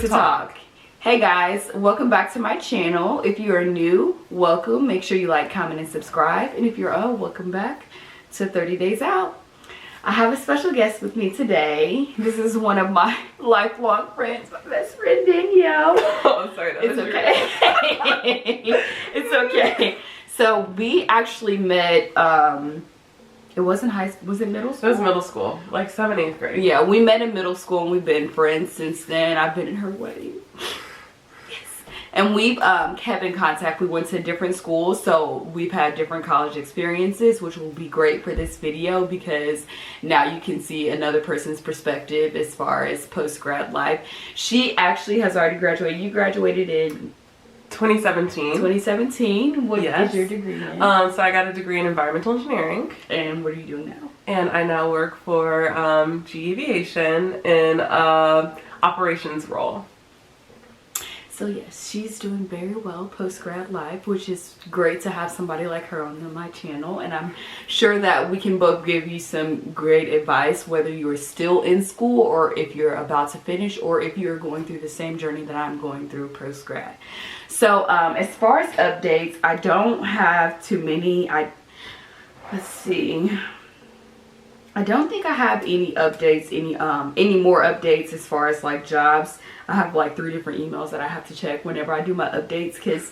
to talk. Hey guys, welcome back to my channel. If you are new, welcome. Make sure you like, comment, and subscribe. And if you're old, welcome back to 30 Days Out. I have a special guest with me today. This is one of my lifelong friends, my best friend Danielle. Oh, I'm sorry. It's okay. It's okay. So we actually met, it wasn't high school, was it middle school? It was middle school, like 7th, 8th grade. Yeah, we met in middle school and we've been friends since then. I've been in her wedding. And we've kept in contact. We went to different schools, so we've had different college experiences, which will be great for this video because now you can see another person's perspective as far as post-grad life. She actually has already graduated. You graduated in 2017. 2017. What is your degree in? So I got a degree in environmental engineering. And what are you doing now? And I now work for GE Aviation in operations role. So yes, she's doing very well post-grad life, which is great to have somebody like her on my channel. And I'm sure that we can both give you some great advice, whether you're still in school or if you're about to finish or if you're going through the same journey that I'm going through post-grad. So as far as updates, I don't have too many. Let's see. I don't think I have any updates, any more updates as far as like jobs. I have like 3 different emails that I have to check whenever I do my updates because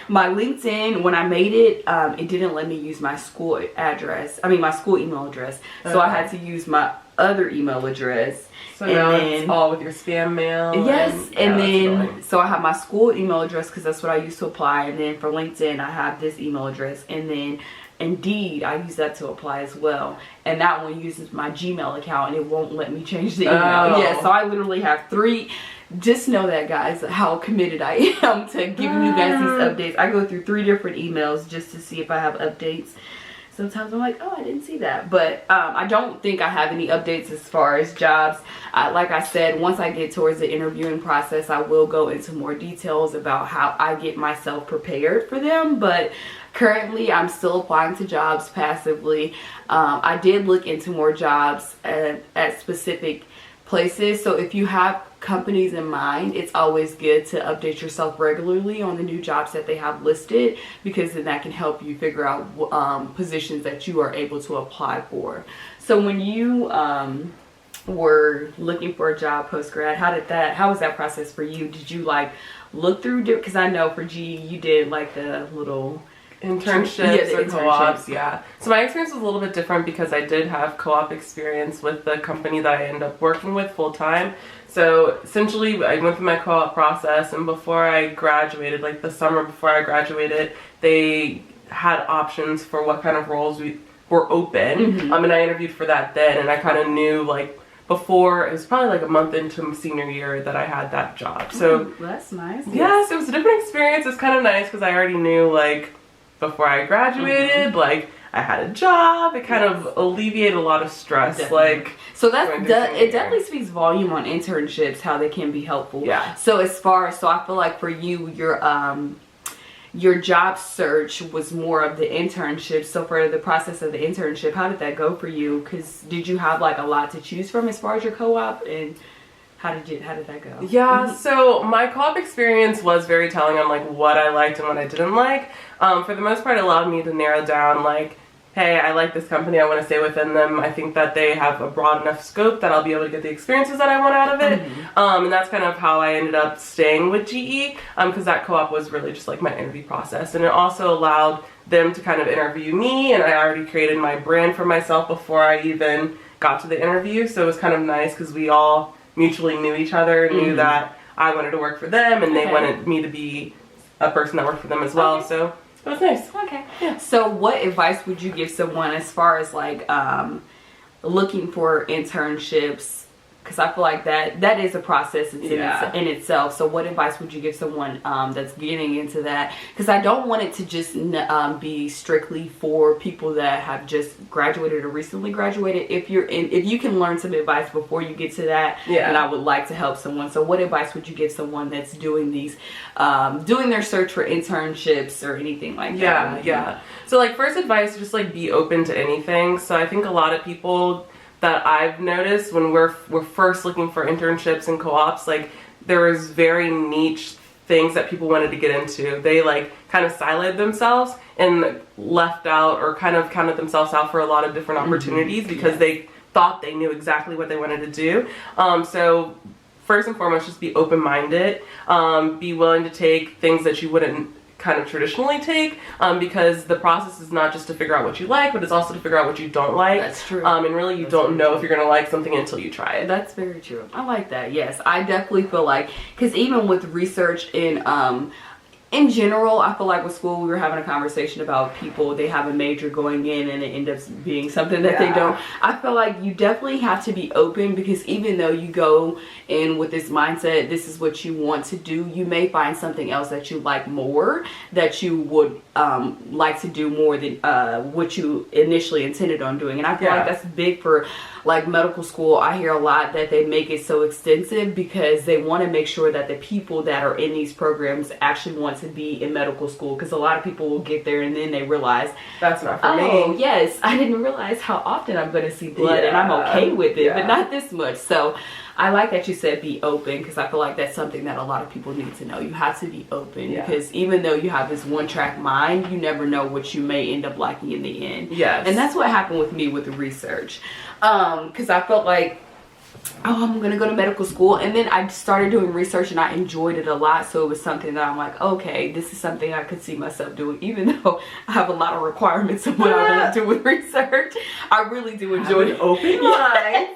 my LinkedIn, when I made it, it didn't let me use my school address. I mean, my school email address. So I had to use my other email address. So now it's all with your spam mail. Yes, and then so I have my school email address because that's what I used to apply. And then for LinkedIn, I have this email address. And then Indeed, I use that to apply as well, and that one uses my Gmail account and it won't let me change the email. Yeah, so I literally have 3. Just know that, guys, how committed I am to giving you guys these updates. I go through 3 different emails just to see if I have updates. Sometimes I'm like, oh, I didn't see that. But I don't think I have any updates as far as jobs. Like I said, once I get towards the interviewing process, I will go into more details about how I get myself prepared for them. But currently, I'm still applying to jobs passively. I did look into more jobs at specific places. So if you have companies in mind, it's always good to update yourself regularly on the new jobs that they have listed, because then that can help you figure out positions that you are able to apply for. So when you were looking for a job post-grad, how was that process for you? Did you like look through, because I know for GE you did like the little internships or co-ops. Yeah, so my experience was a little bit different because I did have co-op experience with the company that I ended up working with full-time. So essentially I went through my co-op process, and before I graduated, like the summer before I graduated, they had options for what kind of roles were open. And I interviewed for that then, and I kind of knew like before, it was probably like a month into senior year that I had that job. So that's nice. Yes, it was a different experience. It's kind of nice because I already knew like before I graduated, like I had a job. It kind of alleviated a lot of stress. Definitely. Like, so it definitely speaks volume on internships, how they can be helpful. Yeah. So as far as, so I feel like for you, your job search was more of the internship. So for the process of the internship, how did that go for you? Because did you have like a lot to choose from as far as your co-op, and how did that go? Yeah, so my co-op experience was very telling on like what I liked and what I didn't like. For the most part, it allowed me to narrow down like, hey, I like this company, I want to stay within them. I think that they have a broad enough scope that I'll be able to get the experiences that I want out of it. And that's kind of how I ended up staying with GE, because that co-op was really just like my interview process. And it also allowed them to kind of interview me, and I already created my brand for myself before I even got to the interview. So it was kind of nice because we all mutually knew each other and knew that I wanted to work for them, and they wanted me to be a person that worked for them as well. So it was nice. Okay. Yeah. So what advice would you give someone as far as like looking for internships? Because I feel like that is a process in itself. So what advice would you give someone that's getting into that? Because I don't want it to just be strictly for people that have just graduated or recently graduated. If you can learn some advice before you get to that, and I would like to help someone. So what advice would you give someone that's doing these, doing their search for internships or anything like that? Yeah. So like first advice, just like be open to anything. So I think a lot of people that I've noticed when we're first looking for internships and co-ops, like there was very niche things that people wanted to get into. They like kind of siloed themselves and left out or kind of counted themselves out for a lot of different opportunities because they thought they knew exactly what they wanted to do. So first and foremost, just be open-minded. Be willing to take things that you wouldn't kind of traditionally take, because the process is not just to figure out what you like, but it's also to figure out what you don't like. That's true. And really you don't know if you're gonna like something until you try it. That's very true. I like that. Yes, I definitely feel like, because even with research in general, I feel like with school, we were having a conversation about people, they have a major going in and it ends up being something that they don't. I feel like you definitely have to be open, because even though you go in with this mindset, this is what you want to do, you may find something else that you like more, that you would like to do more than what you initially intended on doing. And I feel like that's big for like medical school. I hear a lot that they make it so extensive because they want to make sure that the people that are in these programs actually want to be in medical school, because a lot of people will get there and then they realize that's not for me. me. Yes, I didn't realize how often I'm going to see blood and I'm okay with it, but not this much. So I like that you said be open, because I feel like that's something that a lot of people need to know. You have to be open, because even though you have this one-track mind, you never know what you may end up liking in the end. Yes. And that's what happened with me with the research. Because I felt like, oh, I'm gonna go to medical school, and then I started doing research and I enjoyed it a lot. So it was something that I'm like, okay, this is something I could see myself doing, even though I have a lot of requirements of what I want to do with research. I really do enjoy it. Open mind.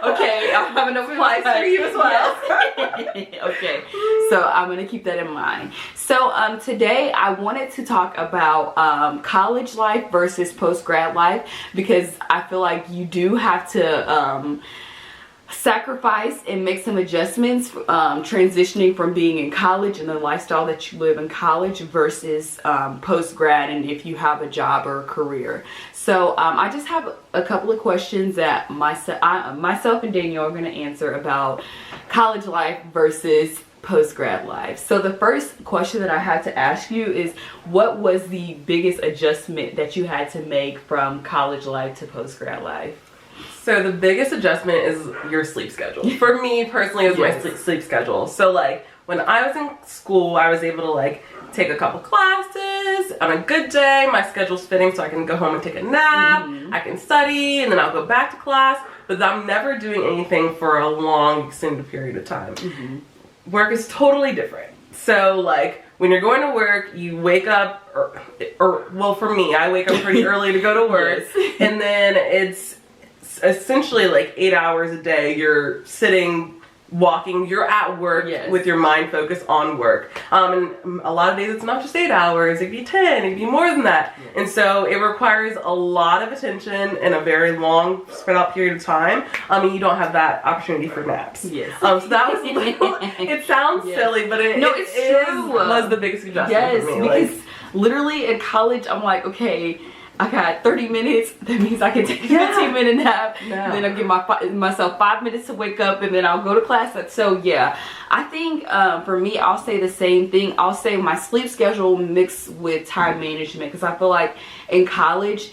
Okay, I have an open mind for you as well. Yes. Okay, so I'm gonna keep that in mind. So today I wanted to talk about college life versus post-grad life, because I feel like you do have to sacrifice and make some adjustments transitioning from being in college and the lifestyle that you live in college versus post-grad, and if you have a job or a career. So I just have a couple of questions that myself and Danielle are going to answer about college life versus post-grad life. So the first question that I had to ask you is, what was the biggest adjustment that you had to make from college life to post-grad life? So the biggest adjustment is your sleep schedule. For me personally, is my sleep schedule. So like when I was in school, I was able to like take a couple classes. On a good day, my schedule's fitting, so I can go home and take a nap. I can study, and then I'll go back to class. But I'm never doing anything for a long extended period of time. Work is totally different. So like when you're going to work, you wake up, or well, for me, I wake up pretty early to go to work, and then it's essentially like 8 hours a day. You're sitting, walking, you're at work with your mind focused on work. And a lot of days it's not just 8 hours, it could be 10, it could be more than that. And so it requires a lot of attention in a very long spread out period of time. And you don't have that opportunity for naps. So that was, it sounds silly, but it's true. Was the biggest adjustment for me. Because literally in college, I'm like, okay, I got 30 minutes. That means I can take a 15-minute nap. And then I'll give myself 5 minutes to wake up, and then I'll go to class. So yeah, I think for me, I'll say the same thing. I'll say my sleep schedule mixed with time management, because I feel like in college,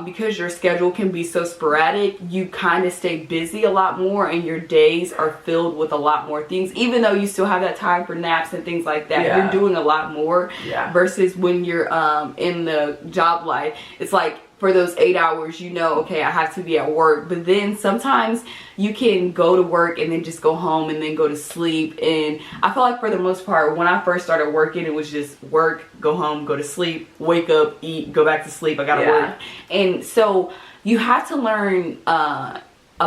because your schedule can be so sporadic, you kind of stay busy a lot more, and your days are filled with a lot more things. Even though you still have that time for naps and things like that, you're doing a lot more. Versus when you're in the job life, it's like for those 8 hours, you know, okay, I have to be at work. But then sometimes you can go to work and then just go home and then go to sleep. And I feel like for the most part, when I first started working, it was just work, go home, go to sleep, wake up, eat, go back to sleep. I gotta work. And so you have to learn a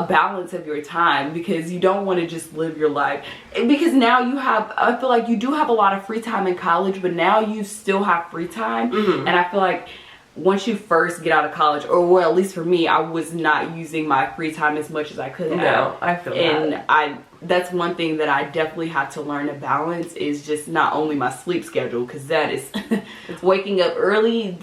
balance of your time, because you don't want to just live your life. Because now you have, I feel like you do have a lot of free time in college, but now you still have free time. And I feel like once you first get out of college, or well, at least for me, I was not using my free time as much as I could have. No, I feel that. And that's one thing that I definitely have to learn to balance, is just not only my sleep schedule, because that is waking up early.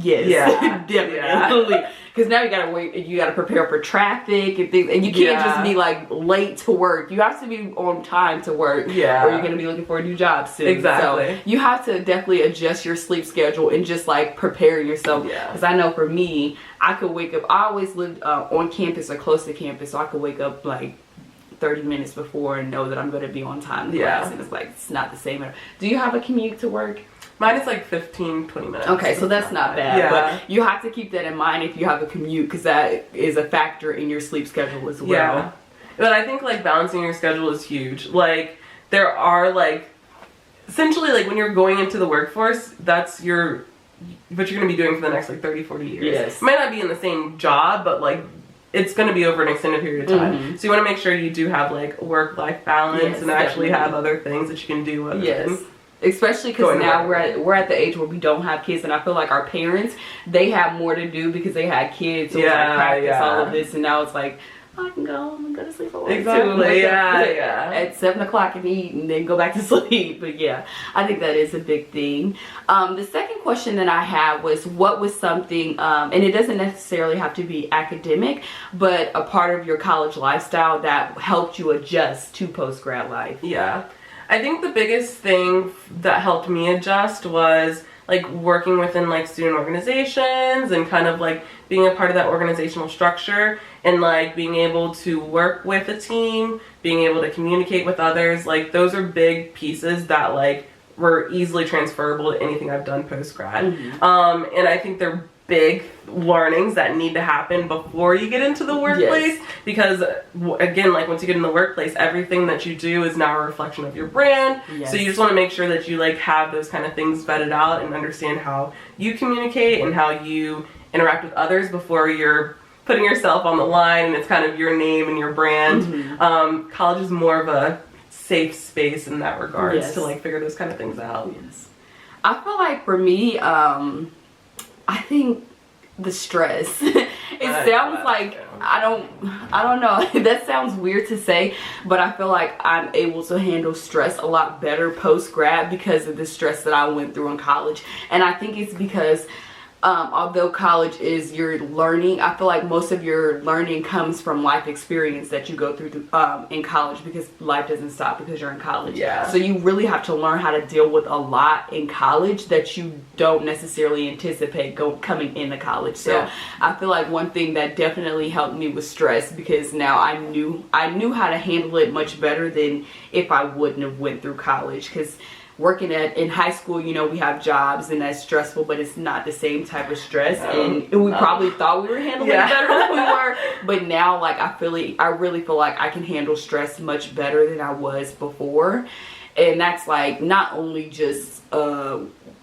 Definitely. Because now you gotta wait, you gotta prepare for traffic and things, and you can't just be like late to work. You have to be on time to work, or you're gonna be looking for a new job soon. So you have to definitely adjust your sleep schedule and just like prepare yourself. Because I know for me, I could wake up, I always lived on campus or close to campus, so I could wake up like 30 minutes before and know that I'm going to be on time to Yeah. class, and it's like, it's not the same. Do you have a commute to work? Mine is like 15, 20 minutes. Okay, so that's not bad. Yeah. But you have to keep that in mind if you have a commute, because that is a factor in your sleep schedule as well. Yeah. But I think like balancing your schedule is huge. Like there are like, essentially like when you're going into the workforce, that's what you're going to be doing for the next like 30, 40 years. Yes. It might not be in the same job, but like it's going to be over an extended period of time. Mm-hmm. So you want to make sure you do have like work-life balance, Yes, and actually definitely. have other things that you can do. Other Yes. than Especially because going to now work. we're at the age where we don't have kids, and I feel like our parents, they have more to do because they had kids, so it's Yeah, like practice yeah. all of this, and now it's like, I can go to sleep a little Exactly, too. Like, yeah. At 7 o'clock and eat and then go back to sleep. But yeah, I think that is a big thing. The second question that I had was, what was something, and it doesn't necessarily have to be academic, but a part of your college lifestyle that helped you adjust to post-grad life? Yeah. I think the biggest thing that helped me adjust was like working within like student organizations and kind of like being a part of that organizational structure, and like being able to work with a team, being able to communicate with others. Like those are big pieces that like were easily transferable to anything I've done post grad. And I think they're big learnings that need to happen before you get into the workplace, because again, like once you get in the workplace, everything that you do is now a reflection of your brand. Yes. So you just want to make sure that you like have those kind of things vetted out and understand how you communicate and how you interact with others before you're putting yourself on the line and it's kind of your name and your brand. College is more of a safe space in that regards Yes. to like figure those kind of things out. Yes. I feel like for me, I think the stress. It sounds like I don't know. That sounds weird to say, but I feel like I'm able to handle stress a lot better post grad because of the stress that I went through in college. And I think it's because although college is your learning, I feel like most of your learning comes from life experience that you go through in college, because life doesn't stop because you're in college. Yeah. So you really have to learn how to deal with a lot in college that you don't necessarily anticipate coming into college. So Yeah. I feel like one thing that definitely helped me was stress, because now I knew how to handle it much better than if I wouldn't have went through college. Because working in high school, you know, we have jobs and that's stressful, but it's not the same type of stress. And we probably thought we were handling it better than we were. But now, like, I really feel like I can handle stress much better than I was before. And that's like not only just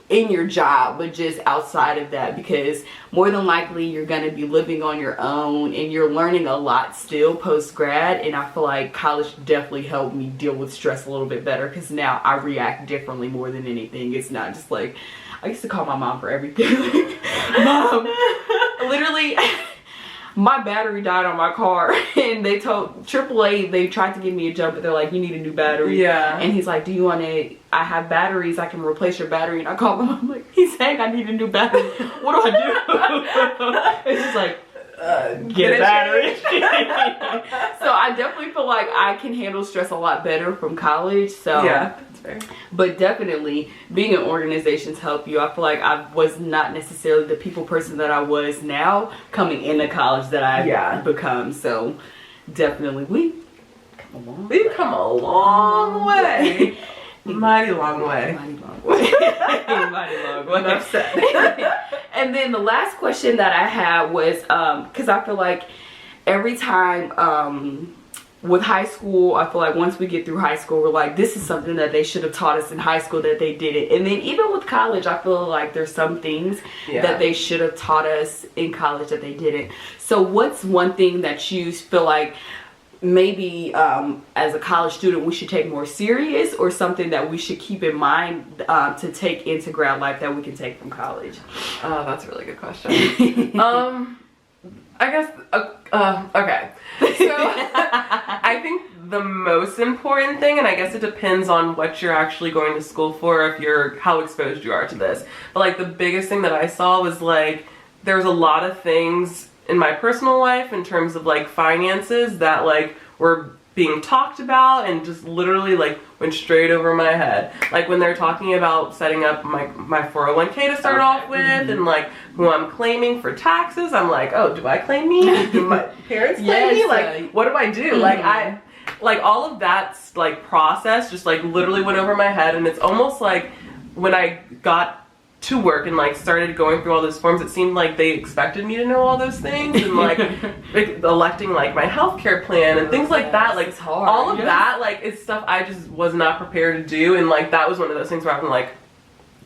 in your job, but just outside of that, because more than likely you're going to be living on your own and you're learning a lot still post grad. And I feel like college definitely helped me deal with stress a little bit better, because now I react differently more than anything. It's not just like, I used to call my mom for everything. Mom, literally, my battery died on my car, and they told AAA, they tried to give me a jump, but they're like, you need a new battery. Yeah. And he's like, do you want to, I have batteries, I can replace your battery. And I called him, I'm like, he's saying I need a new battery. What do I do? It's just like, get a battery. So I definitely feel like I can handle stress a lot better from college. So Yeah, that's fair. but definitely being in organizations help you. I feel like I was not necessarily the people person that I was now coming into college that I've become. So definitely we've come a long way. Mighty long way. Mighty long way. Mighty long way. Enough said. And then the last question that I had was, because I feel like every time with high school, I feel like once we get through high school, we're like, this is something that they should have taught us in high school that they didn't. And then even with college, I feel like there's some things that they should have taught us in college that they didn't. So what's one thing that you feel like maybe as a college student we should take more serious, or something that we should keep in mind to take into grad life that we can take from college? Oh, that's a really good question. I guess, okay. So, I think the most important thing, and I guess it depends on what you're actually going to school for, how exposed you are to this. But like the biggest thing that I saw was like, there's a lot of things in my personal life in terms of like finances that like were being talked about and just literally like went straight over my head. Like when they're talking about setting up my 401k to start off with, and like who I'm claiming for taxes, I'm like, oh, do I claim me? Do my parents claim me? Like, what do I do? Like like all of that like process just like literally went over my head, and it's almost like when I got to work and like started going through all those forms, it seemed like they expected me to know all those things, and like electing like my healthcare plan and things like that, like all of that like is stuff I just was not prepared to do, and like that was one of those things where I'm like,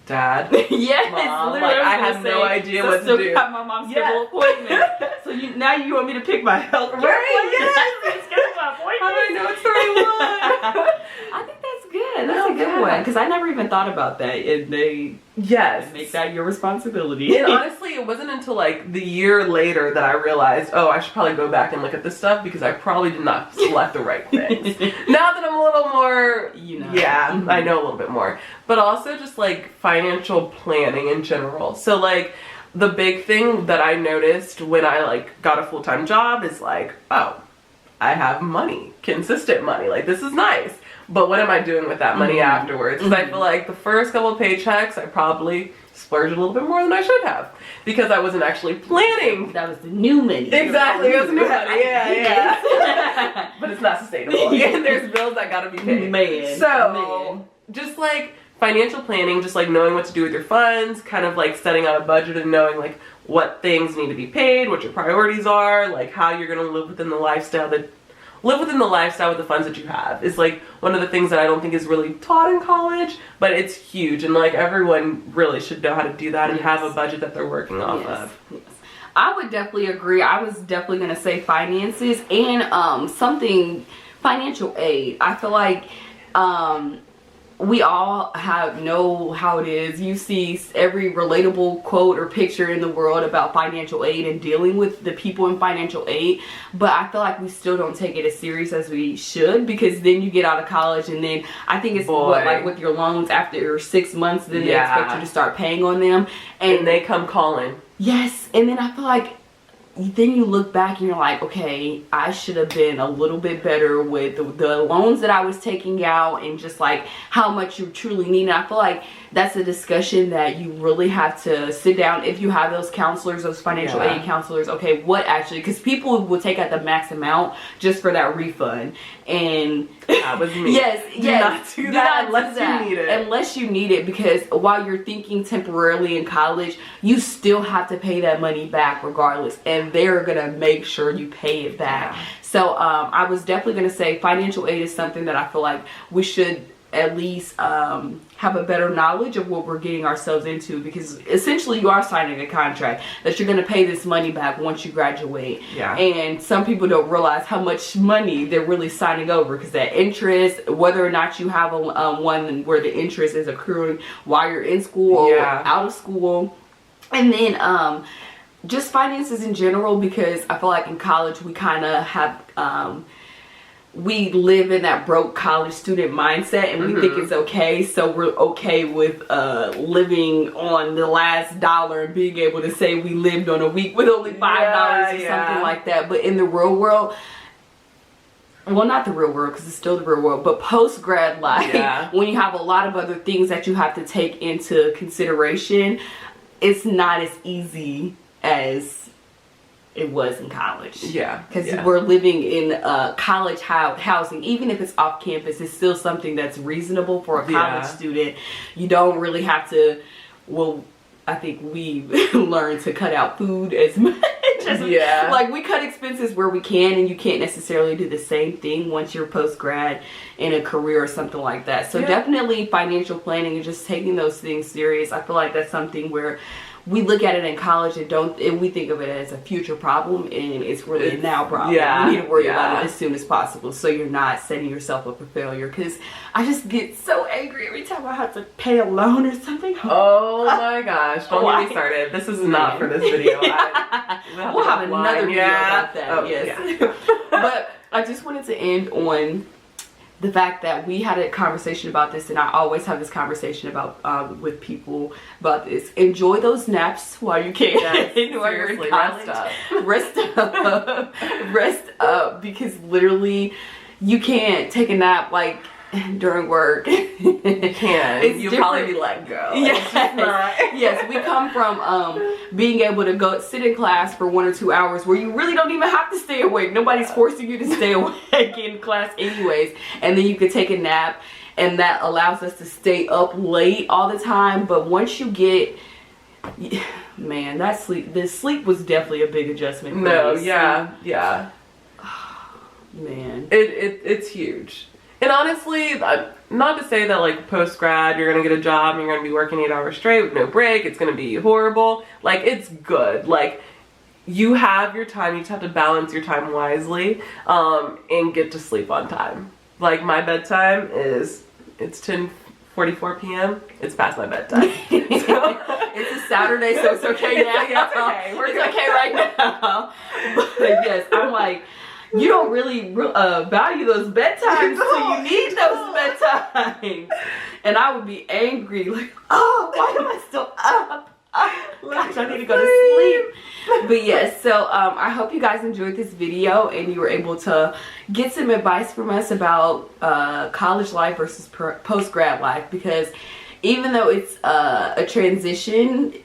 Dad, yes, Mom, like I have no idea what to do. Got my mom's schedule appointment. So now you want me to pick my health care Yes. schedule appointment. How do I know it's the right one? I think that's good. That's a good one, because I never even thought about that, and they make that your responsibility. And honestly, it wasn't until like the year later that I realized, oh, I should probably go back and look at this stuff because I probably did not select the right things. Now that I'm a little more, I know a little bit more. But also just like financial planning in general. So like the big thing that I noticed when I like got a full-time job is like, oh, I have money, consistent money. Like this is nice. But what am I doing with that money afterwards? Because I feel like the first couple of paychecks, I probably splurged a little bit more than I should have. Because I wasn't actually planning. That was the new money. Exactly, it was new money. Yeah. But it's not sustainable. And there's bills that gotta be paid. Just like financial planning, just like knowing what to do with your funds, kind of like setting out a budget and knowing like what things need to be paid, what your priorities are, like how you're gonna live within the lifestyle with the funds that you have is like one of the things that I don't think is really taught in college, but it's huge, and like everyone really should know how to do that and have a budget that they're working off of. Yes. I would definitely agree. I was definitely going to say finances and financial aid. I feel like we all know how it is. You see every relatable quote or picture in the world about financial aid and dealing with the people in financial aid, but I feel like we still don't take it as serious as we should, because then you get out of college and then I think it's like with your loans after 6 months, then they expect you to start paying on them, and they come calling. Yes, and then I feel like then you look back and you're like, okay, I should have been a little bit better with the loans that I was taking out and just like how much you truly need. And I feel like that's a discussion that you really have to sit down if you have those counselors, those financial aid counselors. Okay, what actually, because people will take out the max amount just for that refund. And that was me. Do not do that unless you need it. Unless you need it, because while you're thinking temporarily in college, you still have to pay that money back regardless, and they're gonna make sure you pay it back. So I was definitely gonna say financial aid is something that I feel like we should at least have a better knowledge of what we're getting ourselves into, because essentially you are signing a contract that you're going to pay this money back once you graduate. And some people don't realize how much money they're really signing over, because that interest, whether or not you have one where the interest is accruing while you're in school or out of school, and then just finances in general, because I feel like in college we kind of have we live in that broke college student mindset, and we think it's okay, so we're okay with living on the last dollar and being able to say we lived on a week with only $5 or something like that. But in the real world, well, not the real world because it's still the real world, but post-grad life, when you have a lot of other things that you have to take into consideration, it's not as easy as it was in college. Because we're living in college housing. Even if it's off campus, it's still something that's reasonable for a college student. You don't really have to, well, I think we learned to cut out food as much. Like we cut expenses where we can, and you can't necessarily do the same thing once you're post-grad in a career or something like that. So definitely financial planning and just taking those things serious. I feel like that's something where we look at it in college and we think of it as a future problem, and it's really a now problem. You need to worry about it as soon as possible, so you're not setting yourself up for failure. Because I just get so angry every time I have to pay a loan or something. Oh my gosh, don't get me started. This is not for this video. We'll have another video about that. But I just wanted to end on the fact that we had a conversation about this, and I always have this conversation about with people about this. Enjoy those naps while you can. While you're in college. Rest up, because literally you can't take a nap. Like during work. You can. You'll probably be different. let go. Yes. Yes, we come from being able to go sit in class for 1 or 2 hours where you really don't even have to stay awake. Nobody's forcing you to stay awake in class anyways. And then you could take a nap, and that allows us to stay up late all the time. But once you get, man, the sleep was definitely a big adjustment for me. Yeah. Man. It's huge. And honestly, not to say that like post-grad you're gonna get a job and you're gonna be working 8 hours straight with no break, it's gonna be horrible. Like, it's good. Like, you have your time, you just have to balance your time wisely, and get to sleep on time. Like, my bedtime it's 10:44 p.m. It's past my bedtime. It's a Saturday, so it's okay now. It's okay. It's okay right now. But yes, I'm like, you don't really value those bedtimes, so you need those bedtimes. And I would be angry, like, oh, why am I still up? Gosh, I need to go to sleep. But yes, so I hope you guys enjoyed this video and you were able to get some advice from us about college life versus post-grad life, because even though it's a transition,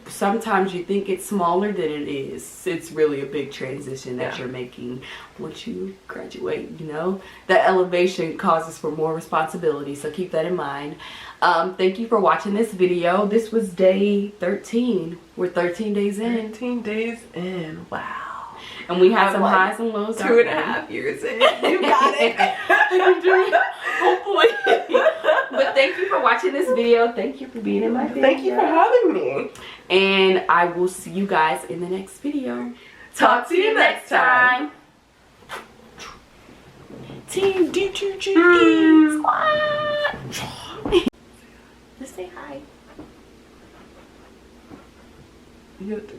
sometimes you think it's smaller than it is. It's really a big transition that you're making once you graduate, you know. That elevation causes for more responsibility, so keep that in mind. Thank you for watching this video. This was day 13. We're 13 days in. 13 days in. Wow. And we had some highs and lows. 2.5 years in. You got it. Hopefully. But thank you for watching this video. Thank you for being in my video. Thank you for having me. And I will see you guys in the next video. Talk to you next time. Team D2G Squad. Let's say hi. You have to.